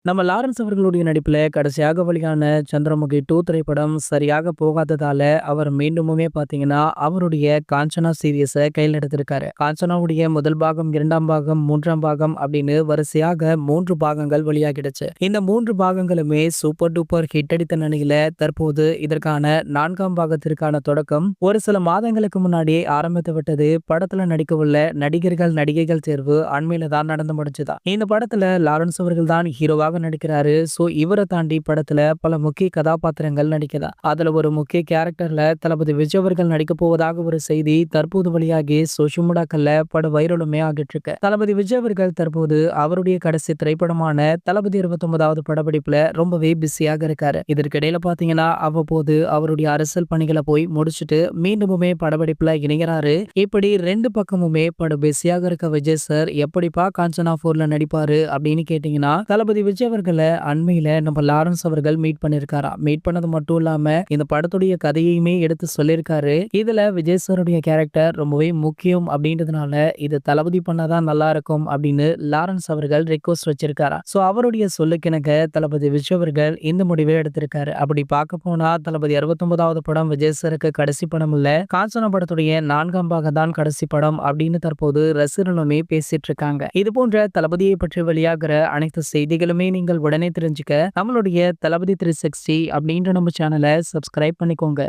நம்ம லாரன்ஸ் அவர்களுடைய நடிப்புல கடைசியாக வெளியான சந்திரமுகி 2 திரைப்படம் சரியாக போகாததால, அவர் மீண்டுமுமே பார்த்தீங்கன்னா, அவருடைய காஞ்சனா சீரியஸ கையில எடுத்திருக்காரு. காஞ்சனாவுடைய முதல் பாகம், 2ஆம் பாகம், 3ஆம் பாகம் அப்படின்னு வரிசையாக 3 பாகங்கள் வெளியாகிடுச்சு. இந்த 3 பாகங்களுமே சூப்பர் டூப்பர் ஹிட் அடித்த நிலையில, தற்போது இதற்கான 4ஆம் பாகத்திற்கான தொடக்கம் ஒரு சில மாதங்களுக்கு முன்னாடியே ஆரம்பித்து விட்டது. படத்துல நடிக்கவுள்ள நடிகர்கள், நடிகைகள் தேர்வு அண்மையில தான் நடந்து முடிஞ்சுதா. இந்த படத்துல லாரன்ஸ் அவர்கள் தான் ஹீரோவா நடிக்கிறாரு. சோ இவரை தாண்டி படத்துல பல முக்கிய கதாபாத்திரங்கள் நடிக்குதா. அதுல ஒரு முக்கிய கேரக்டர்ல தளபதி விஜய் அவர்கள் நடிக்க போவதாக ஒரு செய்தி தற்போது வெளியாகி சோஷியல் மீடியாக்கள்ல பட வைரலுமே ஆகிட்டு இருக்கு. தளபதி விஜய் அவர்கள் தற்போது அவருடைய கடைசி திரைப்படமான தளபதி 29வது படப்பிடிப்புல ரொம்பவே பிஸியாக இருக்காரு. இதற்கிடையில பாத்தீங்கன்னா அவ்வப்போது அவருடைய அரசியல் பணிகளை போய் முடிச்சுட்டு மீண்டுமே படப்பிடிப்புல இணைகிறாரு. இப்படி 2 பக்கமுமே பட பிஸியாக இருக்க விஜய் சார் எப்படிப்பா காஞ்சனா 4ல நடிப்பாரு அப்படின்னு கேட்டீங்கன்னா, தளபதி விஜய் அவர்கள அண்மையில நம்ம லாரன்ஸ் அவர்கள் மீட் பண்ணிருக்காராம். மீட் பண்ணது மட்டும் இல்லாம இந்த படத்துடைய கதையுமே எடுத்து சொல்லியிருக்காரு. இதுல விஜய் சாருடைய கேரக்டர் ரொம்பவே முக்கியம் அப்படின்றதுனால இது தளபதி பண்ணாதான் நல்லா இருக்கும் அப்படின்னு லாரன்ஸ் அவர்கள் ரிக்வெஸ்ட் வச்சிருக்காராம். சோ அவருடைய சொல்லுக்கிணங்க தளபதி விஜய் அவர்கள் இந்த முடிவை எடுத்திருக்காரு. அப்படி பார்க்க போனா தளபதி 69வது படம் விஜய் சாருக்கு கடைசி படம் இல்ல, காஞ்சனா படத்துடைய 4ஆம் பாகம் தான் கடைசி படம் அப்படின்னு தற்போது ரசிகர்களுமே பேசிட்டு இருக்காங்க. இது போன்ற தளபதியை பற்றி வெளியாகிற அனைத்து செய்திகளுமே நீங்கள் உடனே தெரிஞ்சுக்க நம்மளுடைய தளபதி 360 அப்படின்ற நம்ம சேனலை சப்ஸ்கிரைப் பண்ணிக்கோங்க.